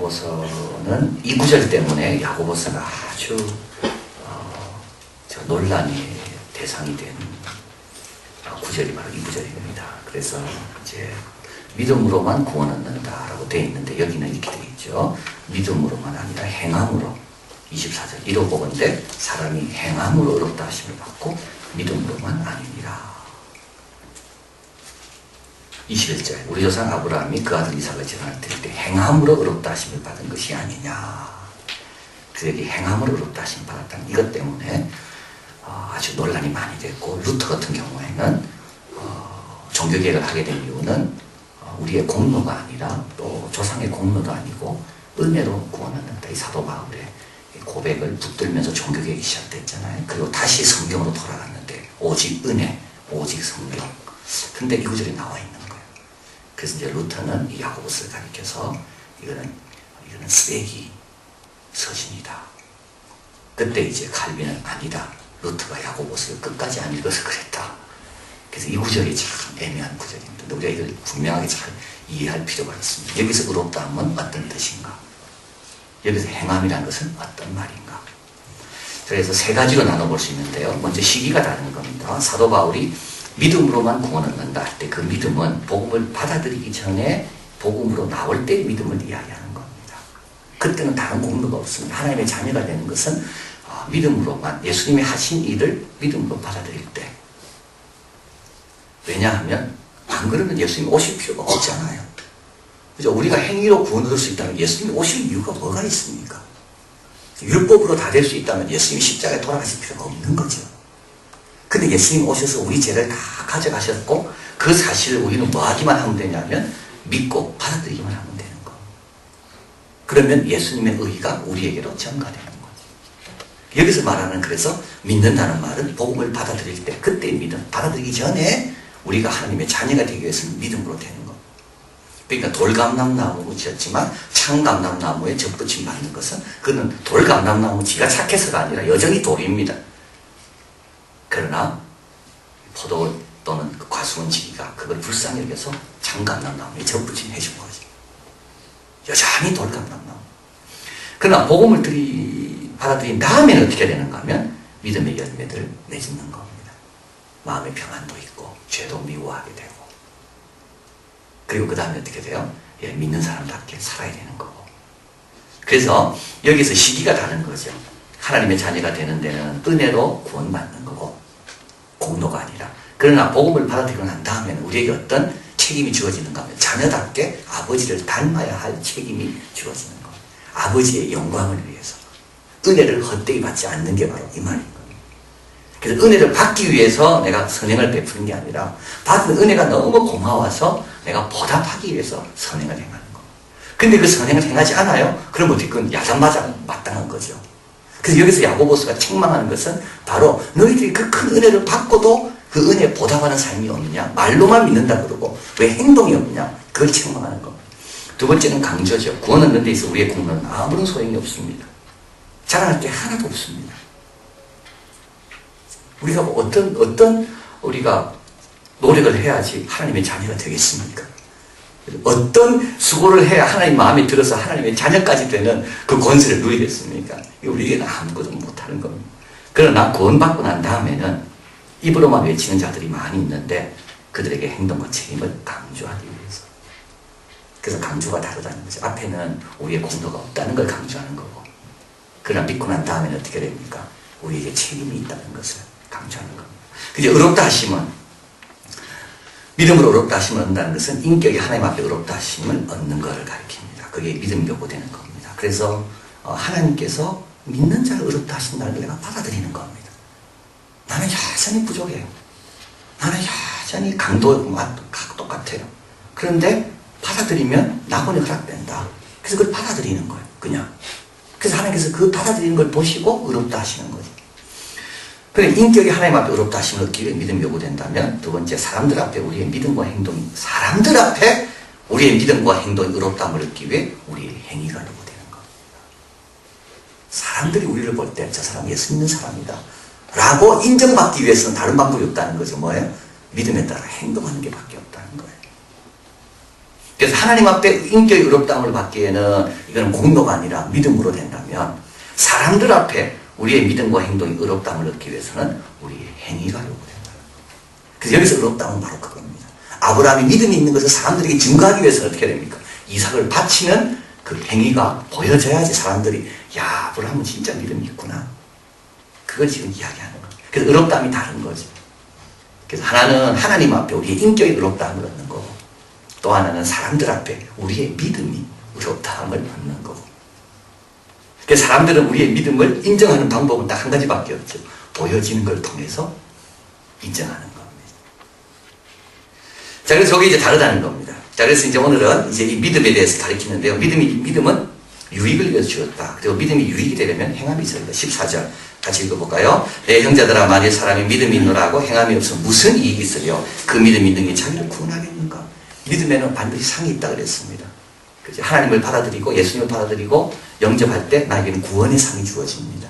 야고보서는 이 구절 때문에 야고보서가 아주 논란의 대상이 된 구절이 바로 이 구절입니다. 그래서 이제 믿음으로만 구원 얻는다라고 되어 있는데 여기는 이렇게 되어 있죠. 믿음으로만 아니라 행함으로. 24절 1호 보건대 사람이 행함으로 의롭다 하심을 받고 믿음으로만 아니니라. 21절 우리 조상 아브라함이 그 아들 이삭을 제단을 드릴 때 행함으로 의롭다 하심을 받은 것이 아니냐. 그에게 행함으로 의롭다 하심을 받았다는 이것 때문에 아주 논란이 많이 됐고, 루터 같은 경우에는 종교개혁을 하게 된 이유는 우리의 공로가 아니라 또 조상의 공로도 아니고 은혜로 구원 얻는다. 이 사도 바울의 고백을 붙들면서 종교개혁이 시작됐잖아요. 그리고 다시 성경으로 돌아갔는데 오직 은혜, 오직 성경. 근데 이 구절이 나와 있는 거예요. 그래서 이제 루터는 이 야고보서를 가리켜서 이거는 쓰레기 서신이다. 그때 이제 칼빈은 아니다. 루터가 야고보서를 끝까지 안 읽어서 그랬다. 그래서 이 구절이 참 애매한 구절입니다. 근데 우리가 이걸 분명하게 잘 이해할 필요가 있습니다. 여기서 의롭다 하면 어떤 뜻인가? 여기서 행함이라는 것은 어떤 말인가? 그래서 세 가지로 나눠볼 수 있는데요. 먼저 시기가 다른 겁니다. 사도 바울이 믿음으로만 구원 얻는다 할 때 그 믿음은 복음을 받아들이기 전에 복음으로 나올 때의 믿음을 이야기하는 겁니다. 그때는 다른 공로가 없습니다. 하나님의 자녀가 되는 것은 믿음으로만, 예수님이 하신 일을 믿음으로 받아들일 때. 왜냐하면 안 그러면 예수님이 오실 필요가 없잖아요. 그죠? 우리가 행위로 구원 얻을 수 있다면 예수님이 오실 이유가 뭐가 있습니까? 율법으로 다 될 수 있다면 예수님이 십자가에 돌아가실 필요가 없는 거죠. 근데 예수님 오셔서 우리 죄를 다 가져가셨고 그 사실을 우리는 뭐 하기만 하면 되냐면 믿고 받아들이기만 하면 되는 거. 그러면 예수님의 의의가 우리에게로 전가되는 거죠. 여기서 말하는, 그래서 믿는다는 말은 복음을 받아들일 때, 그때의 믿음, 받아들이기 전에 우리가 하나님의 자녀가 되기 위해서는 믿음으로 되는 거. 그러니까 돌감람나무 지었지만 창감람나무에 접붙임 받는 것은, 그는 돌감람나무 지가 착해서가 아니라 여전히 돌입니다. 그러나 포도 또는 그 과수원지기가 그걸 불쌍히 여겨서 창감람나무에 접붙임 해준 거지. 여전히 돌감람나무. 그러나 복음을 받아들인 다음에는 어떻게 되는가 하면 믿음의 열매들을 맺는 겁니다. 마음의 평안도 있고 죄도 미워하게 되고, 그리고 그 다음에 어떻게 돼요? 믿는 사람답게 살아야 되는 거고. 그래서 여기서 시기가 다른 거죠. 하나님의 자녀가 되는 데는 은혜로 구원받는 거고 공로가 아니라. 그러나 복음을 받아들이고 난 다음에는 우리에게 어떤 책임이 주어지는가 하면 자녀답게 아버지를 닮아야 할 책임이 주어지는 거예요. 아버지의 영광을 위해서 은혜를 헛되이 받지 않는 게 바로 이 말인 겁니다. 그래서 은혜를 받기 위해서 내가 선행을 베푸는 게 아니라 받은 은혜가 너무 고마워서 내가 보답하기 위해서 선행을 행하는 거. 근데 그 선행을 행하지 않아요? 그럼 어떻게 그건 야단마당 마땅한 거죠. 그래서 여기서 야고보서가 책망하는 것은 바로 너희들이 그 큰 은혜를 받고도 그 은혜에 보답하는 삶이 없느냐, 말로만 믿는다 그러고 왜 행동이 없느냐, 그걸 책망하는 겁니다. 두 번째는 강조죠. 구원 얻는 데 있어 우리의 공로는 아무런 소용이 없습니다. 자랑할 게 하나도 없습니다. 우리가 어떤 우리가 노력을 해야지 하나님의 자녀가 되겠습니까? 어떤 수고를 해야 하나님 마음에 들어서 하나님의 자녀까지 되는 그 권세를 누리겠습니까? 우리에게는 아무것도 못하는 겁니다. 그러나 구원받고 난 다음에는 입으로만 외치는 자들이 많이 있는데 그들에게 행동과 책임을 강조하기 위해서. 그래서 강조가 다르다는 거죠. 앞에는 우리의 공로가 없다는 걸 강조하는 거고, 그러나 믿고 난 다음에는 어떻게 됩니까? 우리에게 책임이 있다는 것을 강조하는 겁니다. 그죠? 의롭다 하심은, 믿음으로 의롭다 하심을 얻는다는 것은 인격이 하나님 앞에 의롭다 하심을 얻는 것을 가리킵니다. 그게 믿음이 요구되는 겁니다. 그래서 하나님께서 믿는 자를 의롭다 하신다는 걸 내가 받아들이는 겁니다. 나는 여전히 부족해요. 나는 여전히 강도의 맛도 똑같아요. 그런데 받아들이면 낙원이 허락된다. 그래서 그걸 받아들이는 거예요. 그냥. 그래서 하나님께서 그 받아들이는 걸 보시고 의롭다 하시는 거죠. 그래, 인격이 하나님 앞에 의롭다 하심을 얻기 위해 믿음이 요구된다면, 두 번째, 사람들 앞에 우리의 믿음과 행동이, 사람들 앞에 우리의 믿음과 행동이 의롭다함을 얻기 위해 우리의 행위가 요구되는 겁니다. 사람들이 우리를 볼 때 저 사람 예수 믿는 사람이다 라고 인정받기 위해서는 다른 방법이 없다는 거죠. 뭐예요? 믿음에 따라 행동하는 게 밖에 없다는 거예요. 그래서 하나님 앞에 인격의 의롭다함을 받기에는 이거는 공로가 아니라 믿음으로 된다면 사람들 앞에 우리의 믿음과 행동이 의롭다함을 얻기 위해서는 우리의 행위가 요구된다. 그래서 여기서 의롭다함은 바로 그겁니다. 아브라함이 믿음이 있는 것을 사람들에게 증거하기 위해서 어떻게 됩니까? 이삭을 바치는 그 행위가 보여져야지 사람들이 야, 아브라함은 진짜 믿음이 있구나. 그걸 지금 이야기하는 거예요. 그래서 의롭다함이 다른 거죠. 그래서 하나는 하나님 앞에 우리의 인격의 의롭다함을 얻는 거고, 또 하나는 사람들 앞에 우리의 믿음이 의롭다함을 얻는 거고. 그래서 사람들은 우리의 믿음을 인정하는 방법은 딱 한 가지밖에 없죠. 보여지는 걸 통해서 인정하는 겁니다. 자, 그래서 저게 이제 다르다는 겁니다. 자, 그래서 이제 오늘은 이제 이 믿음에 대해서 가르치는데요. 믿음은 유익을 위해서 주었다. 그리고 믿음이 유익이 되려면 행함이 있어야 된다. 14절. 같이 읽어볼까요? 내 형제들아, 만일 사람이 믿음이 있노라 하고 행함이 없으면 무슨 이익이 있으려? 그 믿음이 있는 게 자기를 구원하겠는가? 믿음에는 반드시 상이 있다 그랬습니다. 그죠? 하나님을 받아들이고 예수님을 받아들이고 영접할 때 나에게는 구원의 상이 주어집니다.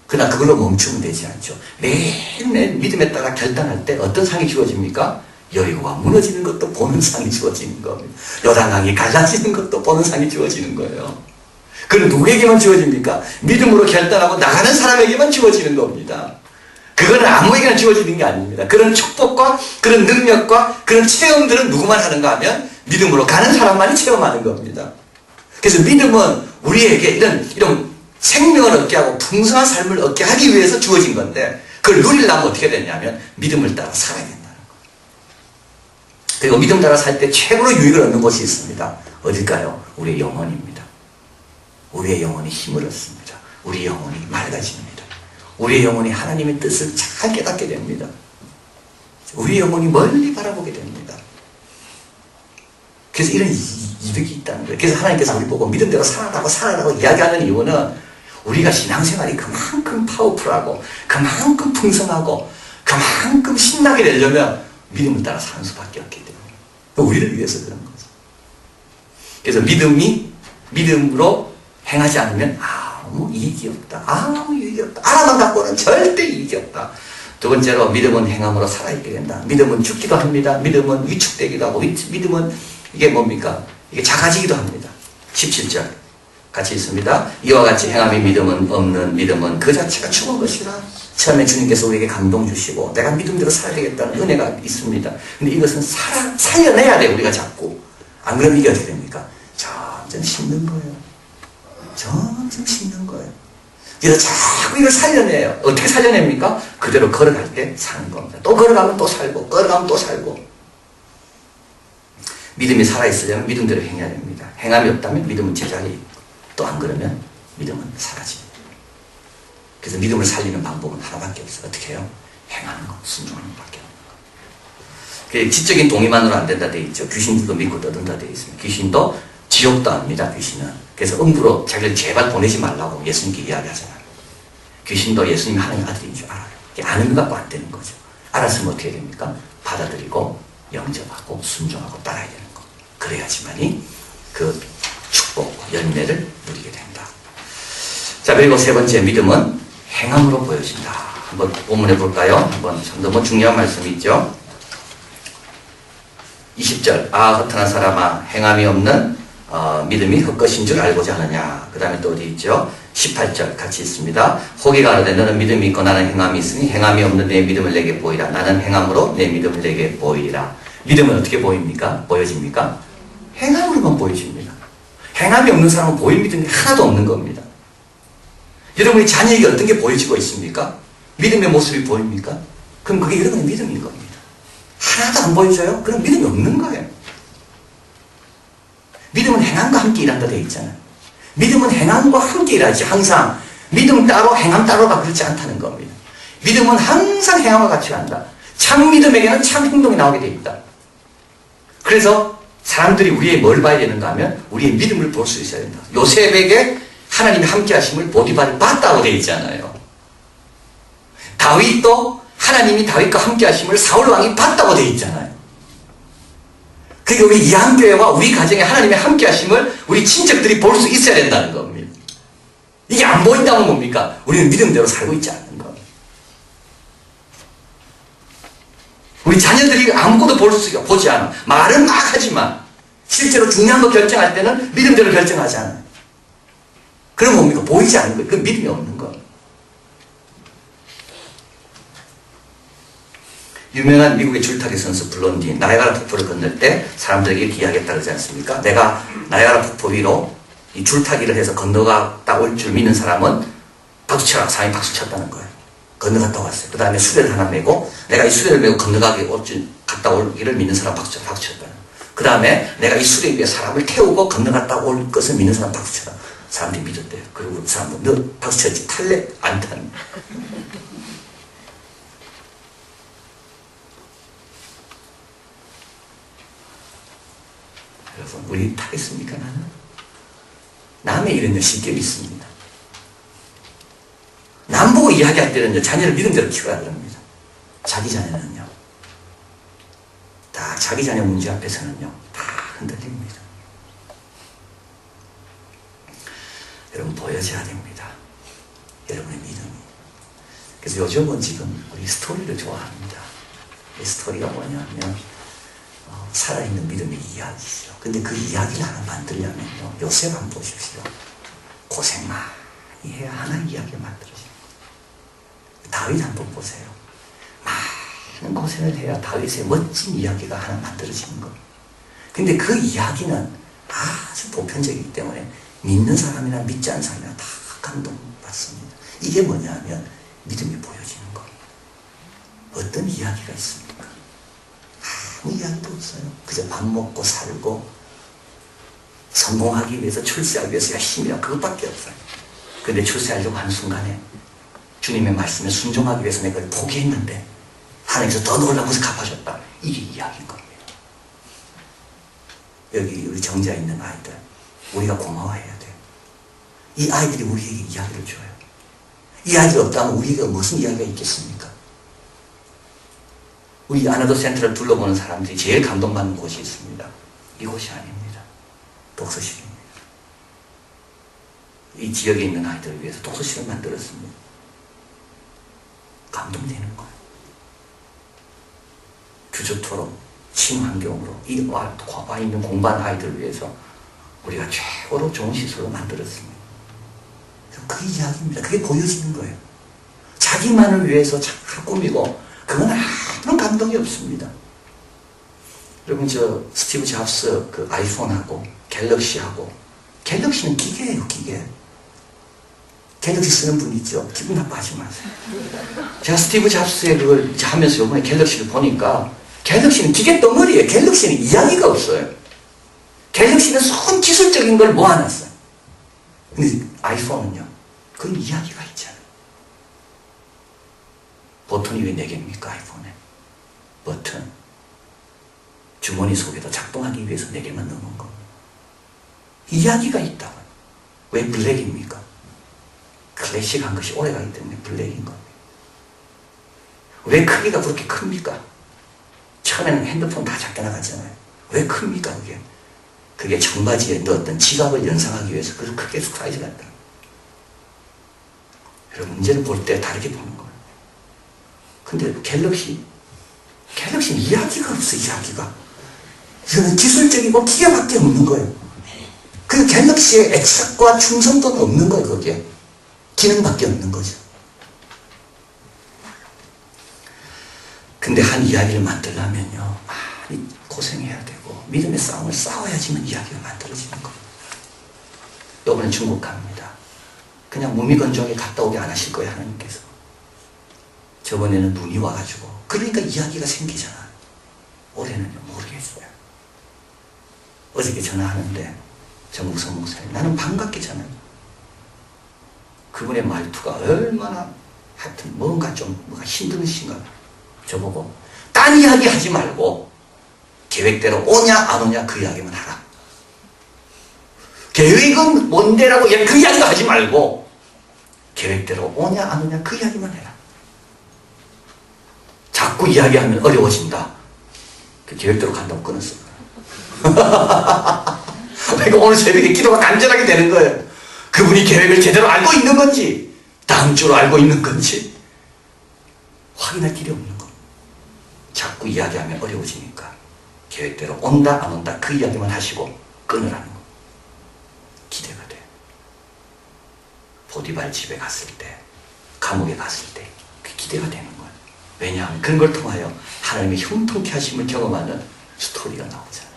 그러나 그걸로 멈추면 되지 않죠. 매일매일 믿음에 따라 결단할 때 어떤 상이 주어집니까? 여리고가 무너지는 것도 보는 상이 주어지는 겁니다. 요단강이 갈라지는 것도 보는 상이 주어지는 거예요. 그건 누구에게만 주어집니까? 믿음으로 결단하고 나가는 사람에게만 주어지는 겁니다. 그거는 아무에게나 주어지는 게 아닙니다. 그런 축복과 그런 능력과 그런 체험들은 누구만 하는가 하면 믿음으로 가는 사람만이 체험하는 겁니다. 그래서 믿음은 우리에게 이런 생명을 얻게 하고 풍성한 삶을 얻게 하기 위해서 주어진 건데, 그걸 누리려면 어떻게 되냐면 믿음을 따라 살아야 된다는 거예요. 그리고 믿음 따라 살 때 최고로 유익을 얻는 곳이 있습니다. 어딜까요? 우리의 영혼입니다. 우리의 영혼이 힘을 얻습니다. 우리의 영혼이 맑아집니다. 우리의 영혼이 하나님의 뜻을 잘 깨닫게 됩니다. 우리의 영혼이 멀리 바라보게 됩니다. 그래서 이런 이득이 있다는 거예요. 그래서 하나님께서 우리 보고 믿음대로 살아라고 이야기하는 이유는 우리가 신앙생활이 그만큼 파워풀하고 그만큼 풍성하고 그만큼 신나게 되려면 믿음을 따라 사는 수밖에 없기 때문에 우리를 위해서 그런 거죠. 그래서 믿음으로 행하지 않으면 아무 이익이 없다. 아무 이익이 없다. 알아만 갖고는 절대 이익이 없다. 두 번째로 믿음은 행함으로 살아있게 된다. 믿음은 죽기도 합니다. 믿음은 위축되기도 하고 믿음은 이게 뭡니까? 이게 작아지기도 합니다. 17절 같이 있습니다. 이와 같이 행함이 믿음은 없는 믿음은 그 자체가 죽은 것이라. 처음에 주님께서 우리에게 감동 주시고 내가 믿음대로 살아야 되겠다는 은혜가 있습니다. 근데 이것은 살려내야 돼. 우리가 자꾸. 안 그러면 이게 어떻게 됩니까? 점점 식는 거예요. 점점 식는 거예요. 그래서 자꾸 이걸 살려내요. 어떻게 살려냅니까? 그대로 걸어갈 때 사는 겁니다. 또 걸어가면 또 살고 걸어가면 또 살고. 믿음이 살아있으려면 믿음대로 행해야 됩니다. 행함이 없다면 믿음은 제자리에 있고 또 안 그러면 믿음은 사라집니다. 그래서 믿음을 살리는 방법은 하나밖에 없어요. 어떻게 해요? 행하는 것, 순종하는 것밖에 없는 거예요. 지적인 동의만으로 안 된다 돼 있죠. 귀신도 믿고 떠든다 돼 있습니다. 귀신도 지옥도 압니다. 귀신은. 그래서 음부로 자기를 제발 보내지 말라고 예수님께 이야기하잖아요. 귀신도 예수님이 하나님 아들인 줄 알아요. 아는 것 갖고 안 되는 거죠. 알았으면 어떻게 됩니까? 받아들이고 영접하고 순종하고 따라야 되는 거. 그래야지만이 그 축복과 열매를 누리게 된다. 자, 그리고 세 번째 믿음은 행함으로 보여진다. 한번 본문해 볼까요? 한번 너무 중요한 말씀이 있죠. 20절 허탄한 사람아 행함이 없는 믿음이 헛것인 줄 알고자 하느냐. 그 다음에 또 어디 있죠? 18절 같이 있습니다. 호기가 하되 너는 믿음이 있고 나는 행함이 있으니 행함이 없는 내 믿음을 내게 보이라. 나는 행함으로 내 믿음을 내게 보이라. 믿음은 어떻게 보입니까? 보여집니까? 행함으로만 보여집니다. 행함이 없는 사람은 보일 믿음이 하나도 없는 겁니다. 여러분의 자녀에게 어떤 게 보여지고 있습니까? 믿음의 모습이 보입니까? 그럼 그게 여러분의 믿음인 겁니다. 하나도 안 보여줘요? 그럼 믿음이 없는 거예요. 믿음은 행함과 함께 일한다 되어 있잖아요. 믿음은 행함과 함께 일하지. 항상 믿음 따로 행함 따로가 그렇지 않다는 겁니다. 믿음은 항상 행함과 같이 한다. 참 믿음에게는 참 행동이 나오게 되어 있다. 그래서 사람들이 우리의 뭘 봐야 되는가 하면 우리의 믿음을 볼 수 있어야 된다. 요셉에게 하나님이 함께 하심을 보디발이 봤다고 되어 있잖아요. 다윗도 하나님이 다윗과 함께 하심을 사울 왕이 봤다고 되어 있잖아요. 그게 우리 이한교회와 우리 가정에 하나님의 함께 하심을 우리 친척들이 볼 수 있어야 된다는 겁니다. 이게 안 보인다면 뭡니까? 우리는 믿음대로 살고 있지 않는 겁니다. 우리 자녀들이 아무것도 보지 않아. 말은 막 하지만 실제로 중요한 거 결정할 때는 믿음대로 결정하지 않아요. 그럼 뭡니까? 보이지 않는 거예요. 그건 믿음이 없는 거. 유명한 미국의 줄타기 선수 블론디 나이아가라 폭포를 건널 때 사람들에게 이렇게 이야기했다 그러지 않습니까? 내가 나이아가라 폭포 위로 이 줄타기를 해서 건너갔다 올 줄 믿는 사람은 박수쳐라. 사람이 박수쳤다는 거예요. 건너갔다 왔어요. 그 다음에 수레를 하나 메고 내가 이 수레를 메고 갔다 오기를 믿는 사람 박수쳤다는 거예요. 그 다음에 내가 이 수레 위에 사람을 태우고 건너갔다 올 것을 믿는 사람 박수쳐라. 사람들이 믿었대요. 그리고 사람들 너 박수쳤지 탈래? 안 타는. 여러분 우리 타겠습니까? 나는? 남의 일은요 쉽게 믿습니다. 남 보고 이야기할 때는요 자녀를 믿음대로 키워야 합니다. 자기 자녀는요 다 자기 자녀 문제 앞에서는요 다 흔들립니다. 여러분 보여줘야 됩니다. 여러분의 믿음이. 그래서 요즘은 지금 우리 스토리를 좋아합니다. 이 스토리가 뭐냐면 살아있는 믿음의 이야기죠. 근데 그 이야기를 하나 만들려면요 요셉 한번 보십시오. 고생 많이 해야 하나의 이야기를 만들어집니다. 다윗 한번 보세요. 많은 고생을 해야 다윗의 멋진 이야기가 하나 만들어지는 겁니다. 근데 그 이야기는 아주 보편적이기 때문에 믿는 사람이나 믿지 않는 사람이나 다 감동받습니다. 이게 뭐냐면 믿음이 보여지는 거예요. 어떤 이야기가 있습니까? 아무 이야기도 없어요. 그저 밥 먹고 살고 성공하기 위해서 출세하기 위해서 열심히 하고 그것밖에 없어요. 근데 출세하려고 하는 순간에 주님의 말씀에 순종하기 위해서 내가 그걸 포기했는데 하나님께서 더 놀라운 것을 갚아줬다. 이게 이야기인 겁니다. 여기 우리 정자 있는 아이들 우리가 고마워해야 돼요. 이 아이들이 우리에게 이야기를 줘요. 이 아이들이 없다면 우리에게 무슨 이야기가 있겠습니까? 우리 아나더 센터를 둘러보는 사람들이 제일 감동받는 곳이 있습니다. 이곳이 아닙니다. 독서실입니다. 이 지역에 있는 아이들을 위해서 독서실을 만들었습니다. 감동되는 거예요. 규조토록 친환경으로 이 와 있는 공부하는 아이들을 위해서 우리가 최고로 좋은 시설을 만들었습니다. 그 이야기입니다. 그게 보여지는 거예요. 자기만을 위해서 잘 꾸미고 그건 아무런 감동이 없습니다. 여러분 저 스티브 잡스 그 아이폰하고 갤럭시하고 갤럭시는 기계예요. 기계. 갤럭시 쓰는 분 있죠? 기분 나빠하지 마세요. 제가 스티브 잡스의 그걸 하면서 이번에 갤럭시를 보니까 갤럭시는 기계 덩어리예요. 갤럭시는 이야기가 없어요. 갤럭시는 손 기술적인 걸 모아놨어요. 근데 아이폰은요, 그 이야기가 있잖아요. 버튼이 왜 4개입니까? 아이폰에. 버튼. 주머니 속에다 작동하기 위해서 4개만 넣는 거. 이야기가 있다고요. 왜 블랙입니까? 클래식한 것이 오래가기 때문에 블랙인 겁니다. 왜 크기가 그렇게 큽니까? 처음에는 핸드폰 다 작게 나갔잖아요. 왜 큽니까 그게? 그게 청바지에 넣었던 지갑을 연상하기 위해서 그걸 크게 사이즈가 있다. 여러분 문제를 볼 때 다르게 보는 거예요. 근데 갤럭시는 이야기가 없어. 이야기가. 이거는 기술적이고 기계밖에 없는 거예요. 그 갤럭시의 액색과 충성도는 없는 거예요. 거기에. 기능밖에 없는 거죠. 근데 한 이야기를 만들려면요 많이 고생해야 되고 믿음의 싸움을 싸워야지만 이야기가 만들어지는 겁니다. 이번엔 중국 갑니다. 그냥 무미건조하게 갔다 오게 안 하실 거예요. 하나님께서. 저번에는 눈이 와가지고 그러니까 이야기가 생기잖아. 올해는 모르겠어요. 어저께 전화하는데 정무성 목사님 나는 반갑겠잖아요. 그분의 말투가 얼마나 하여튼 뭔가 힘드신가. 저보고 딴 이야기 하지 말고 계획대로 오냐 안 오냐 그 이야기만 하라. 계획은 뭔데라고 그 이야기도 하지 말고 계획대로 오냐 안 오냐 그 이야기만 해라. 자꾸 이야기하면 어려워진다. 그 계획대로 간다고 끊었어. 그러니까 오늘 새벽에 기도가 간절하게 되는 거예요. 그분이 계획을 제대로 알고 있는 건지 다음 주로 알고 있는 건지 확인할 길이 없는 겁니다. 자꾸 이야기하면 어려워지니까 계획대로 온다 안 온다 그 이야기만 하시고 끊으라는 거. 기대가 돼. 보디발 집에 갔을 때, 감옥에 갔을 때 그 기대가 되는 거예요. 왜냐하면 그런 걸 통하여 하나님의 형통케 하심을 경험하는 스토리가 나오잖아요.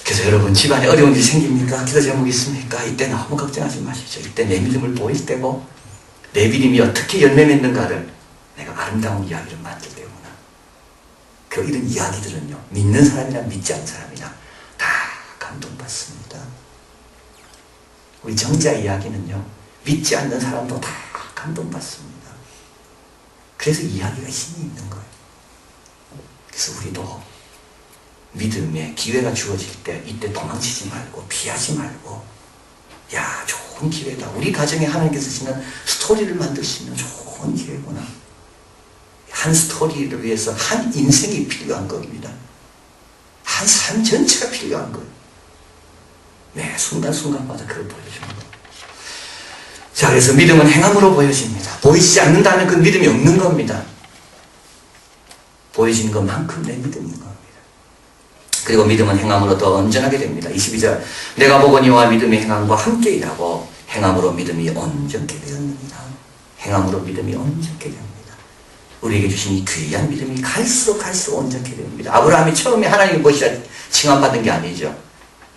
그래서 여러분 집안에 어려운 일이 생깁니까? 기도 제목이 있습니까? 이때 너무 걱정하지 마시죠. 이때 내 믿음을 보일 때고 내 믿음이 어떻게 열매 맺는가를 내가 아름다운 이야기를 만들 때구나. 그 이런 이야기들은요, 믿는 사람이나 믿지 않는 사람이나 다 감동받습니다. 우리 정자 이야기는요, 믿지 않는 사람도 다 감동받습니다. 그래서 이야기가 힘이 있는 거예요. 그래서 우리도 믿음의 기회가 주어질 때 이때 도망치지 말고 피하지 말고, 야, 좋은 기회다. 우리 가정에 하나님께서 주시는 스토리를 만들 수 있는 좋은 기회구나. 한 스토리를 위해서 한 인생이 필요한 겁니다. 한 삶 전체가 필요한 거예요. 매 순간순간마다 그걸 보여주는 거예요. 자, 그래서 믿음은 행함으로 보여집니다. 보이지 않는다면 그 믿음이 없는 겁니다. 보여지는 것만큼 내 믿음인 겁니다. 그리고 믿음은 행함으로 더 온전하게 됩니다. 22절 내가 보거니와 믿음의 행함과 함께 일하고 행함으로 믿음이 온전케 되었느니라. 행함으로 믿음이 온전케 됩니다. 우리에게 주신 이 귀한 믿음이 갈수록 온전케 됩니다. 아브라함이 처음에 하나님의 것이라 칭함받은 게 아니죠.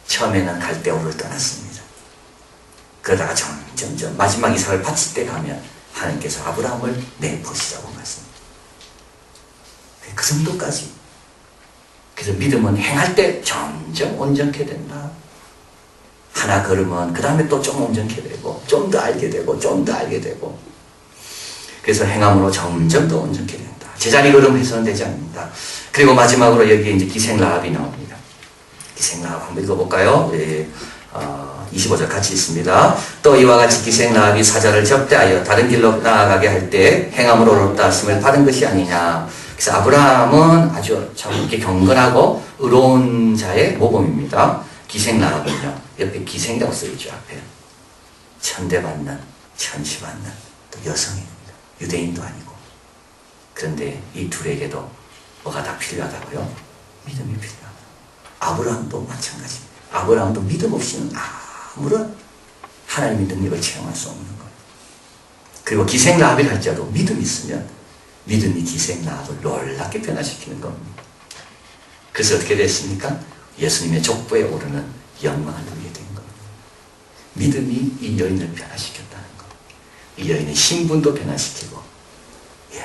처음에는 갈대아우를 떠났습니다. 그러다가 점점 마지막 이삭을 바칠 때 가면 하나님께서 아브라함을 내 것이라고 말씀합니다. 그 정도까지. 그래서 믿음은 행할 때 점점 온전케 된다. 하나 걸으면 그 다음에 또 좀 온전케 되고 좀 더 알게 되고 좀 더 알게 되고, 그래서 행함으로 점점 더 온전케 된다. 제자리 걸음해서는 되지 않는다. 그리고 마지막으로 여기에 이제 기생 라합이 나옵니다. 기생 라합 한번 읽어볼까요? 예, 25절 같이 있습니다. 또 이와 같이 기생 라합이 사자를 접대하여 다른 길로 나아가게 할 때 행함으로 의롭다 하심을 받은 것이 아니냐. 그래서 아브라함은 아주 참 이렇게 경건하고 의로운 자의 모범입니다. 기생 라합은요, 옆에 기생이라고 써있죠. 앞에 천대받는, 천시받는 또 여성입니다. 유대인도 아니고. 그런데 이 둘에게도 뭐가 다 필요하다고요? 믿음이 필요합니다. 아브라함도 마찬가지입니다. 아브라함도 믿음 없이는 아무런 하나님의 능력을 체험할 수 없는 거예요. 그리고 기생 라합이라 할지라도 믿음이 있으면 믿음이 기생 라합을 놀랍게 변화시키는 겁니다. 그래서 어떻게 됐습니까? 예수님의 족보에 오르는 영광을 누리게 된 겁니다. 믿음이 이 여인을 변화시켰다는 것. 이 여인의 신분도 변화시키고,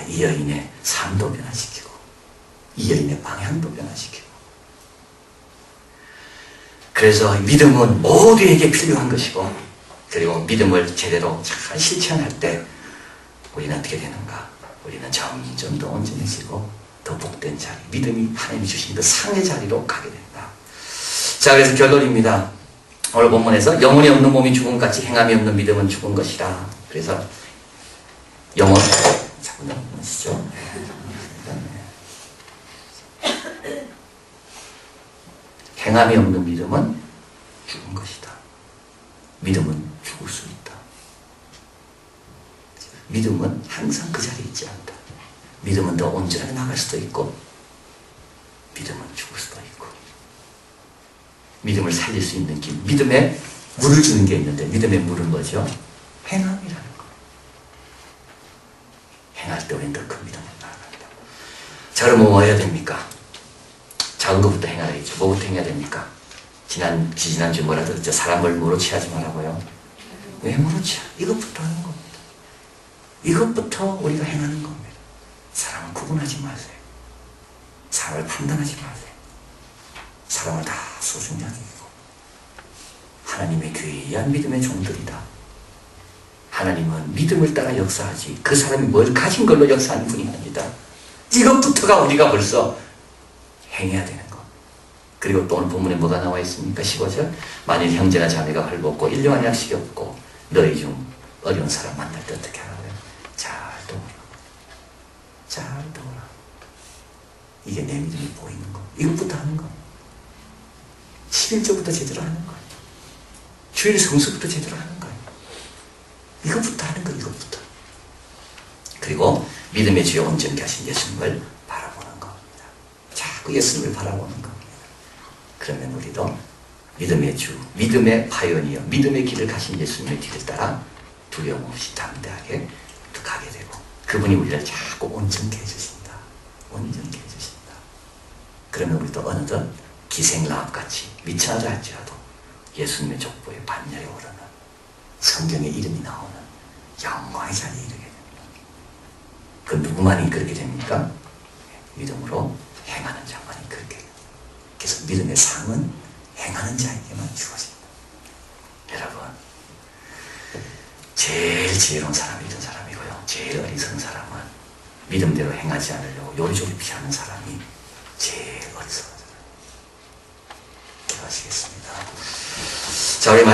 이 여인의 삶도 변화시키고, 이 여인의 방향도 변화시키고. 그래서 믿음은 모두에게 필요한 것이고, 그리고 믿음을 제대로 잘 실천할 때 우리는 어떻게 되는가? 우리는 점점 더 온전해지고 더 복된 자리, 믿음이 하나님이 주신 그 상의 자리로 가게 된다. 자, 그래서 결론입니다. 오늘 본문에서 영혼이 없는 몸이 죽음같이 행함이 없는 믿음은 죽은 것이라. 그래서 영혼, 자꾸 넘으시죠. 행함이 없는 믿음은 죽은 것이다. 믿음은 죽을 수 있다. 믿음은 항상 그 자리에 있지 않다. 믿음은 더 온전하게 나갈 수도 있고, 믿음은 죽을 수도 있고, 믿음을 살릴 수 있는 길, 믿음에 물을 주는 게 있는데, 믿음의 물은 뭐죠? 행함이라는 거. 행할 때 우리는 더 큰 믿음을 나아간다. 자, 그럼 뭐 해야 됩니까? 작은 것부터 행하야겠죠. 뭐부터 행해야 됩니까? 지난주 뭐라 그랬죠? 사람을 무로 취하지 말라고요. 왜 무로 취하? 이것부터 하는 겁니다. 이것부터 우리가 행하는 겁니다. 사람을 구분하지 마세요. 사람을 판단하지 마세요. 사람을 다 소중히 여기고, 하나님의 귀한 믿음의 종들이다. 하나님은 믿음을 따라 역사하지 그 사람이 뭘 가진 걸로 역사하는 분이 아닙니다. 이것부터가 우리가 벌써 행해야 되는 것. 그리고 또 오늘 본문에 뭐가 나와 있습니까? 15절 만일 형제나 자매가 헐벗고 일용할 양식이 없고 너희 중 어려운 사람 만날 때 어떻게 하라고요? 잘 도우라. 잘 도우라. 이게 내 믿음이 보이는 거. 이것부터 하는 거. 11조부터 제대로 하는 거예요. 주일 성수부터 제대로 하는 거예요. 이것부터 하는 거. 이것부터. 그리고 믿음의 주요 온전케 하신 예수님을 바라. 자꾸 예수님을 바라보는 겁니다. 그러면 우리도 믿음의 주, 믿음의 파이오니어, 믿음의 길을 가신 예수님의 뒤를 따라 두려움 없이 담대하게 또 가게 되고 그분이 우리를 자꾸 온전케 해주신다. 온전케 해주신다. 그러면 우리도 어느덧 기생라합같이 미천하다 할지라도 예수님의 족보에 반열에 오르는 성경에 이름이 나오는 영광의 자리에 이르게 됩니다. 그 누구만이 그렇게 됩니까? 믿음으로 행하는 자만이 그렇게 됩니다. 그래서 믿음의 상은 행하는 자에게만 주어집니다. 여러분, 제일 지혜로운 사람이 이런 사람이고요. 제일 어리석은 사람은 믿음대로 행하지 않으려고 요리조리 피하는 사람이 제일 어리석은 사람. 기도하시겠습니다. 자, 우리